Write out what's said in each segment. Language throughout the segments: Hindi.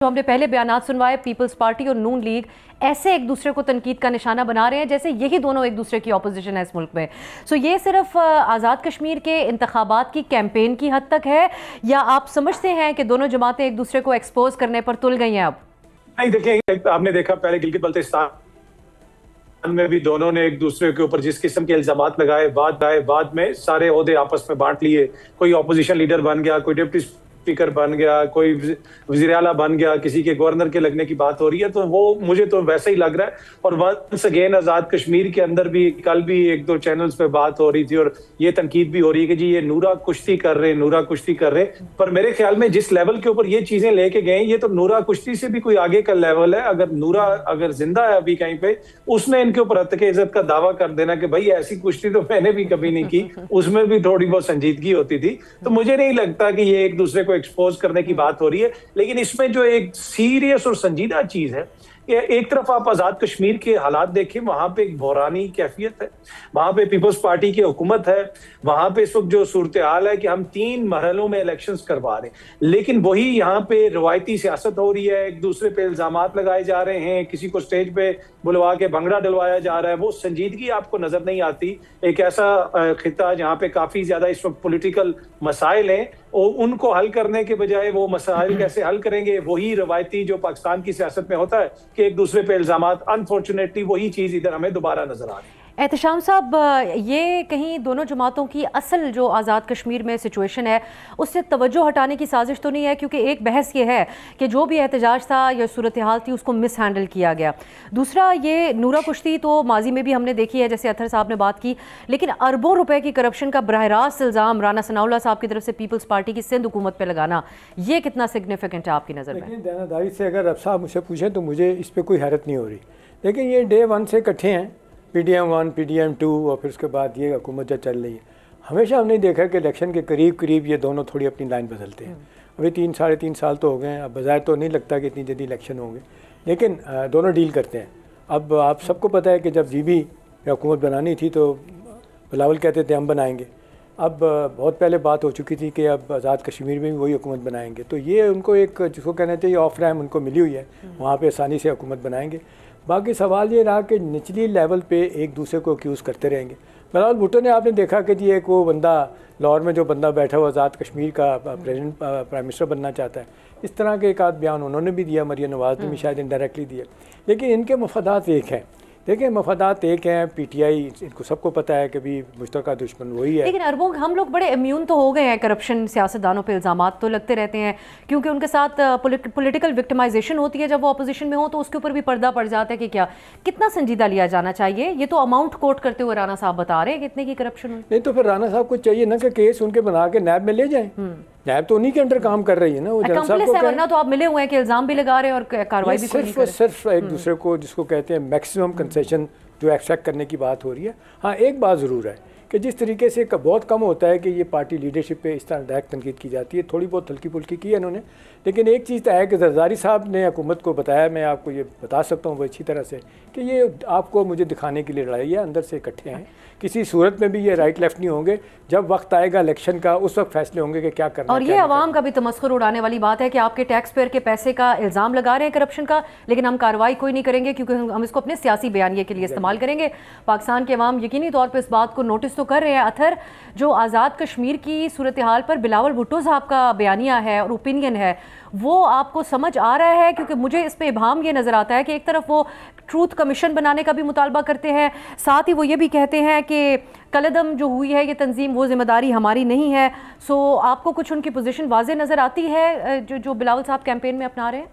जो हमने पहले बयानात सुनवाए, पीपल्स पार्टी और नून लीग ऐसे एक दूसरे को तनकीद का निशाना बना रहे हैं जैसे यही दोनों एक दूसरे की ऑपोजिशन है इस मुल्क में। सो ये सिर्फ आज़ाद कश्मीर के इंतखाबात की कैंपेन की हद तक है या आप समझते हैं कि दोनों जमातें एक दूसरे को एक्सपोज करने पर तुल गई हैं? अब नहीं, देखिए, आपने देखा पहले गिलगित बल्तिस्तान में भी दोनों ने एक दूसरे के ऊपर जिस किस्म के इल्जामात लगाए, बाद में सारे ओहदे आपस में बांट लिए। कोई ऑपोजिशन लीडर बन गया, कोई डिप्टी स्पीकर बन गया, कोई वज़ीर आला बन गया, किसी के गवर्नर के लगने की बात हो रही है। तो वो मुझे तो वैसे ही लग रहा है। और वंस अगेन आज़ाद कश्मीर के अंदर भी कल भी एक दो चैनल्स पे बात हो रही थी और ये तनकीद भी हो रही है कि जी ये नूरा कुश्ती कर रहे। पर मेरे ख्याल में जिस लेवल के ऊपर ये चीजें लेके गए, ये तो नूरा कुश्ती से भी कोई आगे का लेवल है। अगर नूरा अगर जिंदा है अभी कहीं पे, उसने इनके ऊपर हत्या के इज्जत का दावा कर देना कि भाई ऐसी कुश्ती तो मैंने भी कभी नहीं की, उसमें भी थोड़ी बहुत संजीदगी होती थी। तो मुझे नहीं लगता कि ये एक दूसरे को एक्सपोज करने की बात हो रही है। लेकिन इसमें जो एक सीरियस और संजीदा चीज है, एक तरफ आप आजाद कश्मीर के हालात देखें, वहां पे एक बहरानी कैफियत है, वहां पे पीपल्स पार्टी की हुकूमत है, वहां पे इस वक्त जो सूरत हाल है कि हम 3 मरहलों में इलेक्शंस करवा रहे हैं, लेकिन वही यहाँ पे रवायती सियासत हो रही है, एक दूसरे पे इल्जामात लगाए जा रहे हैं, किसी को स्टेज पे बुलवा के भंगड़ा डलवाया जा रहा है। वो संजीदगी आपको नजर नहीं आती। एक ऐसा खिता जहाँ पे काफी ज्यादा इस वक्त पोलिटिकल मसाइल हैं और उनको हल करने के बजाय वो मसाइल कैसे हल करेंगे, वही रवायती जो पाकिस्तान की सियासत में होता है कि एक दूसरे पे इल्जामात, अनफॉर्चुनेटली वही चीज इधर हमें दोबारा नजर आ रही है। एहतशाम साहब, ये कहीं दोनों जमातों की असल जो आज़ाद कश्मीर में सिचुएशन है उससे तवज्जो हटाने की साजिश तो नहीं है? क्योंकि एक बहस ये है कि जो भी एहतजाज था या सूरत हाल थी उसको मिस हैंडल किया गया। दूसरा, ये नूरा कुश्ती तो माजी में भी हमने देखी है, जैसे अतर साहब ने बात की, लेकिन अरबों रुपए की करप्शन का बरह रास्त इल्ज़ाम राना सनाउल्लाह साहब की तरफ से पीपल्स पार्टी की सिंध हुकूमत पर लगाना, ये कितना सिग्निफिकेंट है आपकी नज़र में? दयानतदारी से अगर अब साहब मुझसे पूछें तो मुझे इस पर कोई हैरत नहीं हो रही। लेकिन ये डे 1 से इकट्ठे हैं, PDM 1, PDM 2 और फिर उसके बाद ये हुकूमत जो चल रही है। हमेशा हमने देखा कि इलेक्शन के करीब ये दोनों थोड़ी अपनी लाइन बदलते हैं। अभी 3 साढ़े 3 साल तो हो गए हैं, अब बजाय तो नहीं लगता कि इतनी जल्दी इलेक्शन होंगे, लेकिन दोनों डील करते हैं। अब आप सबको पता है कि जब GB हुकूमत बनानी थी तो बिलावल कहते थे हम बनाएंगे। अब बहुत पहले बात हो चुकी थी कि अब आज़ाद कश्मीर में भी वही हुकूमत बनाएंगे। तो ये उनको एक जिसको कहना चाहिए ऑफ रैम उनको मिली हुई है, वहाँ पे आसानी से हुकूमत बनाएंगे। बाकी सवाल ये रहा कि निचली लेवल पे एक दूसरे को एक्यूज़ करते रहेंगे। बिलावल भुट्टो ने आपने देखा कि जी एक वो बंदा लाहौर में जो बंदा बैठा हुआ आज़ाद कश्मीर का प्रेसिडेंट प्राइम मिनिस्टर बनना चाहता है, इस तरह के एक आध बयान उन्होंने भी दिया, मरियम नवाज़ ने भी शायद इनडायरेक्टली दिया। लेकिन इनके मफादात एक हैं। देखिए मफादात एक हैं, PTI इनको सबको पता है कि भी मुश्तरका दुश्मन वही है। लेकिन अरबों हम लोग बड़े इम्यून तो हो गए हैं करप्शन, सियासतदानों पे इल्ज़ामात तो लगते रहते हैं क्योंकि उनके साथ पॉलिटिकल विक्टिमाइजेशन होती है। जब वो अपोजिशन में हो तो उसके ऊपर भी पर्दा पड़ जाता है कि क्या कितना संजीदा लिया जाना चाहिए। ये तो अमाउंट कोट करते हुए राना साहब बता रहे हैं कितने की करप्शन हुई। नहीं तो फिर राना साहब को चाहिए ना कि केस उनके बना के नैब में ले जाएं। नैब तो उन्हीं के अंडर काम कर रही है ना, वो जनरल साहब को वरना तो आप मिले हुए हैं कि इल्ज़ाम भी लगा रहे हैं और कार्रवाई भी सिर्फ एक दूसरे को जिसको कहते हैं मैक्सिमम कंसेशन जो एक्सट्रैक्ट करने की बात हो रही है। हाँ, एक बात ज़रूर है कि जिस तरीके से बहुत कम होता है कि ये पार्टी लीडरशिप पे इस तरह डायरेक्ट तनकीद की जाती है, थोड़ी बहुत हल्की फुल्की की है इन्होंने। लेकिन एक चीज़ तो है कि जरदारी साहब ने हुकूमत को बताया, मैं आपको ये बता सकता हूँ वो अच्छी तरह से, कि ये आपको मुझे दिखाने के लिए लड़ाई है, अंदर से इकट्ठे हैं। किसी सूरत में भी ये राइट लेफ्ट नहीं होंगे। जब वक्त आएगा इलेक्शन का उस वक्त फैसले होंगे कि क्या करना। और ये आवाम का भी तमस्खुर उड़ाने वाली बात है कि आपके टैक्स पेयर के पैसे का इल्ज़ाम लगा रहे हैं करप्शन का, लेकिन हम कार्रवाई कोई नहीं करेंगे क्योंकि हम इसको अपने सियासी बयानिए के लिए इस्तेमाल करेंगे। पाकिस्तान के अवाम यकीनी तौर पर इस बात को नोटिस तो कर रहे हैं। अथर, जो आज़ाद कश्मीर की सूरत हाल पर बिलावल भुट्टो साहब का बयानिया है और ओपिनियन है, वो आपको समझ आ रहा है? क्योंकि मुझे इस पे इबाम ये नज़र आता है कि एक तरफ वो ट्रूथ कमीशन बनाने का भी मुतालबा करते हैं, साथ ही वो ये भी कहते हैं कि कलदम जो हुई है ये तंजीम, वो जिम्मेदारी हमारी नहीं है। सो आपको कुछ उनकी पोजीशन वाज़े नज़र आती है जो बिलावल साहब कैंपेन में अपना रहे हैं?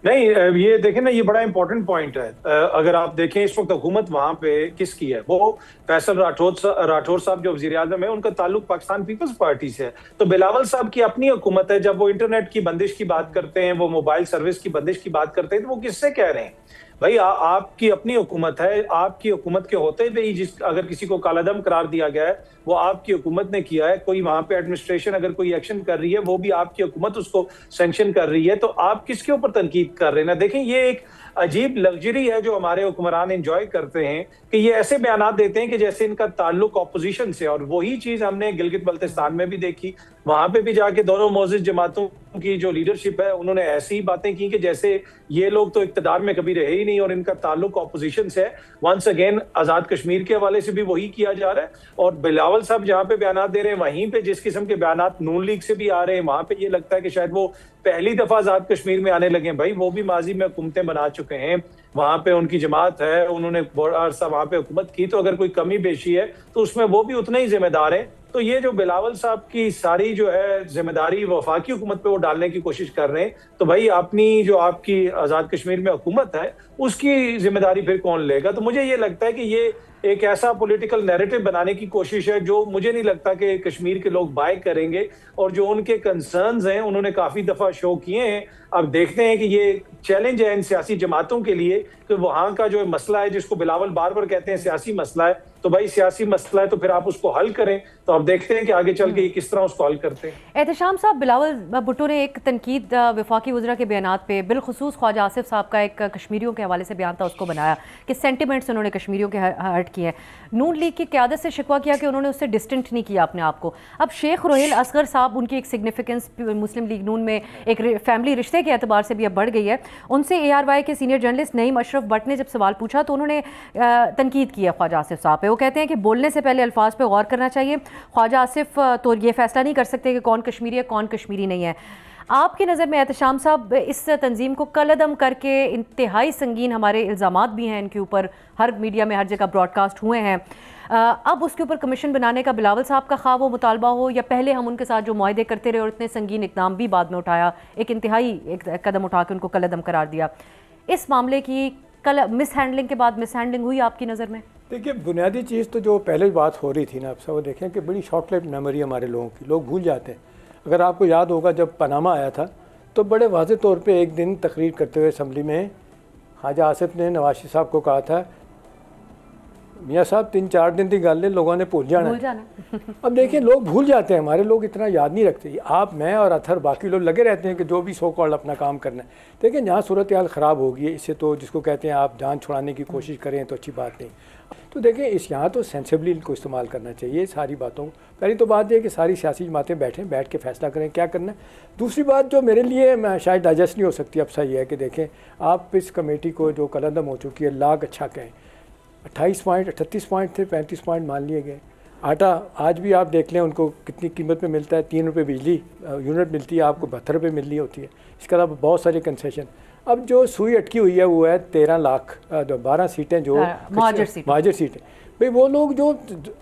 नहीं, ये देखें ना, ये बड़ा इंपॉर्टेंट पॉइंट है। अगर आप देखें इस वक्त हुकूमत वहां पे किसकी है, वो फैसल राठौर साहब जो वजीर आजम है, उनका ताल्लुक पाकिस्तान पीपल्स पार्टी से है। तो बिलावल साहब की अपनी हुकूमत है। जब वो इंटरनेट की बंदिश की बात करते हैं, वो मोबाइल सर्विस की बंदिश की बात करते हैं, तो वो किससे कह रहे हैं? भाई आपकी अपनी हुकूमत है। आपकी हुकूमत के होते हुए जिस अगर किसी को कालादम करार दिया गया है, वो आपकी हुकूमत ने किया है। कोई वहां पे एडमिनिस्ट्रेशन अगर कोई एक्शन कर रही है, वो भी आपकी हुकूमत उसको सैंक्शन कर रही है। तो आप किसके ऊपर तनकीद कर रहे हैं ना? देखें, ये एक अजीब लग्जरी है जो हमारे हुक्मरान एंजॉय करते हैं कि ये ऐसे बयान देते हैं कि जैसे इनका ताल्लुक ऑपोजिशन से। और वही चीज हमने गिलगित बल्तिस्तान में भी देखी, वहां पे भी जाके दोनों मोजिज जमातों की जो लीडरशिप है उन्होंने ऐसी ही बातें की कि जैसे ये लोग तो इक्तदार में कभी रहे ही नहीं और इनका ताल्लुक ऑपोजिशन से है। वंस अगेन आजाद कश्मीर के हवाले से भी वही किया जा रहा है, और बिलावल साहब जहां पे बयान दे रहे हैं वहीं पे जिस किस्म के बयान नून लीग से भी आ रहे हैं, वहां पे ये लगता है कि शायद वो पहली दफा आजाद कश्मीर में आने लगे। भाई वो भी माजी में हुकूमतें बना चुके हैं, वहां पे उनकी जमात है, उन्होंने बड़ा अरसा वहां पे हुकूमत की, तो अगर कोई कमी पेशी है तो उसमें वो भी उतने ही जिम्मेदार हैं। तो ये जो बिलावल साहब की सारी जो है जिम्मेदारी वफाकी हुकूमत पे वो डालने की कोशिश कर रहे हैं, तो भाई अपनी जो आपकी आजाद कश्मीर में हुकूमत है उसकी जिम्मेदारी फिर कौन लेगा? तो मुझे ये लगता है कि ये एक ऐसा पॉलिटिकल नैरेटिव बनाने की कोशिश है जो मुझे नहीं लगता कि कश्मीर के लोग बाय करेंगे, और जो उनके कंसर्न्स हैं उन्होंने काफी दफा शो किए हैं। अब देखते हैं कि ये चैलेंज है इन सियासी जमातों के लिए कि वहां का जो मसला है जिसको बिलावल बार बार कहते हैं सियासी मसला है, तो भाई सियासी मसला है तो फिर आप उसको हल करें। तो अब देखते हैं कि आगे चल के ये किस तरह उसको हल करते हैं। एहतशाम साहब, बिलावल भुट्टो ने एक तनकीद वफाकी वज़रा के बयानात पे, बिलखुसूस ख्वाजा आसिफ साहब का एक कश्मीरियों के हवाले से बयान था, उसको बनाया कि सेंटिमेंट्स उन्होंने कश्मीरियों के हर्ट किए हैं। नून लीग की क़यादत से शिकवा किया कि उन्होंने उससे डिस्टेंट नहीं किया अपने आप को। अब शेख रोहेल असगर साहब, उनकी एक सिग्निफिकेंस मुस्लिम लीग नून में एक फैमिली रिश्ते के एतबार से भी अब बढ़ गई है। उनसे ARY के सीनियर जर्नलिस्ट नईम अशरफ भट्ट ने जब सवाल पूछा तो उन्होंने तनकीद किया ख्वाजा आसिफ साहब पे। वो कहते हैं कि बोलने से पहले अल्फाज पे गौर करना चाहिए। ख्वाजा आसिफ तो ये फैसला नहीं कर सकते कि कौन कश्मीरी है कौन कश्मीरी नहीं है। आपकी नज़र में एहतशाम साहब, इस तंजीम को कलअदम करके इंतहाई संगीन हमारे इल्ज़ामात भी हैं इनके ऊपर, हर मीडिया में हर जगह ब्रॉडकास्ट हुए हैं, अब उसके ऊपर कमीशन बनाने का बिलावल साहब का ख्वाब वो मुतालबा हो, या पहले हम उनके साथ जो मुआहदे करते रहे और इतने संगीन इकदाम भी बाद में उठाया, एक इंतहाई एक कदम उठा के उनको कलअदम करार दिया, इस मामले की कल मिस हैंडलिंग के बाद मिस हैंडलिंग हुई आपकी नज़र में? देखिए, बुनियादी चीज़ तो जो पहले बात हो रही थी ना, आप सब देखें कि बड़ी शॉर्ट लिव्ड मेमोरी हमारे लोगों की, लोग भूल जाते हैं। अगर आपको याद होगा जब पनामा आया था तो बड़े वाज़े तौर पे एक दिन तकरीर करते हुए असम्बली में ख्वाजा आसिफ ने नवाज शरीफ साहब को कहा था, मियाँ साहब 3-4 दिन की गल है, लोगों ने भूल जाना। अब देखिए, लोग भूल जाते हैं, हमारे लोग इतना याद नहीं रखते। आप, मैं और अथर, बाकी लोग लगे रहते हैं कि जो भी सो कॉल्ड अपना काम करना है। देखिए, जहाँ सूरत हाल ख़राब होगी है, इससे तो जिसको कहते हैं आप जान छुड़ाने की कोशिश करें तो अच्छी बात नहीं। तो देखिए, इस यहाँ तो सेंसिबली इनको इस्तेमाल करना चाहिए सारी बातों को। पहली तो बात यह कि सारी सियासी जमातें बैठ के फैसला करें क्या करना है। दूसरी बात जो मेरे लिए शायद डाइजेस्ट नहीं हो सकती अब सही है कि देखें, आप इस कमेटी को जो कलअदम हो चुकी है, लाख अच्छा कहें, 28 पॉइंट 38 पॉइंट थे, 35 पॉइंट मान लिए गए। आटा आज भी आप देख लें उनको कितनी कीमत में मिलता है, 3 रुपये बिजली यूनिट मिलती है, आपको 72 रुपये मिलनी होती है। इसके अलावा बहुत सारे कंसेशन। अब जो सुई अटकी हुई है वो है 13 लाख 12 सीटें जो महाजर सीटें। भाई वो लोग जो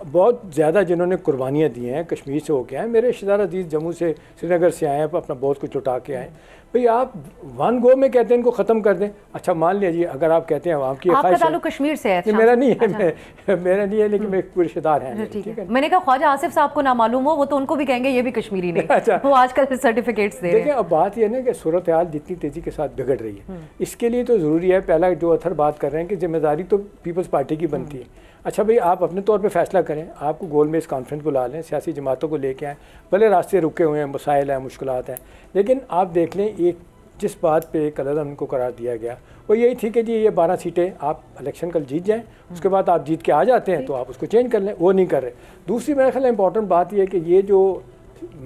बहुत ज़्यादा जिन्होंने कुर्बानियाँ दी हैं, कश्मीर से होके आए, मेरे रिश्तेदार अजीज़ जम्मू से श्रीनगर से आए हैं, अपना बहुत कुछ लुटा के आए। भाई आप वन गो में कहते हैं इनको ख़त्म कर दें। अच्छा, मान लीजिए अगर आप कहते हैं आवाम की ख्वाहिश है, कश्मीर से है, मेरा नहीं है, मेरा नहीं है, लेकिन मेरे रिश्तेदार हैं। ठीक है, मैंने कहा ख्वाजा आसिफ साहब को ना मालूम हो, वो तो उनको भी कहेंगे ये भी कश्मीरी नहीं। अच्छा, वो आजकल सर्टिफिकेट्स दे रहे हैं। देखिए, अब बात यह ना कि सूरत हाल जितनी तेज़ी के साथ बिगड़ रही है, इसके लिए तो ज़रूरी है, पहला जो अथर बात कर रहे हैं कि जिम्मेदारी तो पीपल्स पार्टी की बनती है। अच्छा भाई, आप अपने तौर पे फैसला करें, आपको गोल में इस कॉन्फ्रेंस बुला लें, सियासी जमातों को लेके आएँ, भले रास्ते रुके हुए हैं, मसाइल हैं, मुश्किलात हैं, लेकिन आप देख लें एक जिस बात पे कलअदम उनको करार दिया गया वो यही थी कि जी ये 12 सीटें आप इलेक्शन कल जीत जाएं, उसके बाद आप जीत के आ जाते हैं तो आप उसको चेंज कर लें, वो नहीं कर रहे। दूसरी मेरे ख्याल इंपॉर्टेंट बात यह है कि ये जो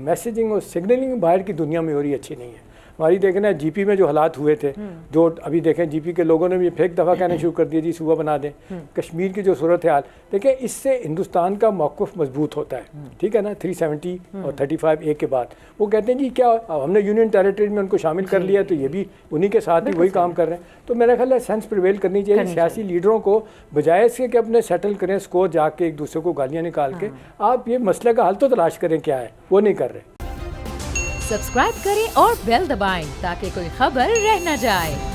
मैसेजिंग और सिग्नलिंग बाहर की दुनिया में हो रही अच्छी नहीं है। हमारी देखना है GP में जो हालात हुए थे, जो अभी देखें GP के लोगों ने भी फेक दफ़ा कहना शुरू कर दिया जी सूबा बना दें। कश्मीर की जो सूरत हाल देखें, इससे हिंदुस्तान का मौक़िफ़ मजबूत होता है, ठीक है ना। 370 और 35A के बाद वो कहते हैं जी क्या हमने यूनियन टेरिटरी में उनको शामिल कर लिया, तो ये भी उन्हीं के साथ ही वही काम कर रहे हैं। तो मेरा ख्याल है सेंस प्रिवेल करनी चाहिए सियासी लीडरों को, बजाय इसके कि अपने सेटल करें स्कोर जाके एक दूसरे को गालियाँ निकाल के, आप ये मसले का हल तो तलाश करें क्या है, वो नहीं कर रहे। सब्सक्राइब करें और बेल दबाएं ताकि कोई खबर रह न जाए।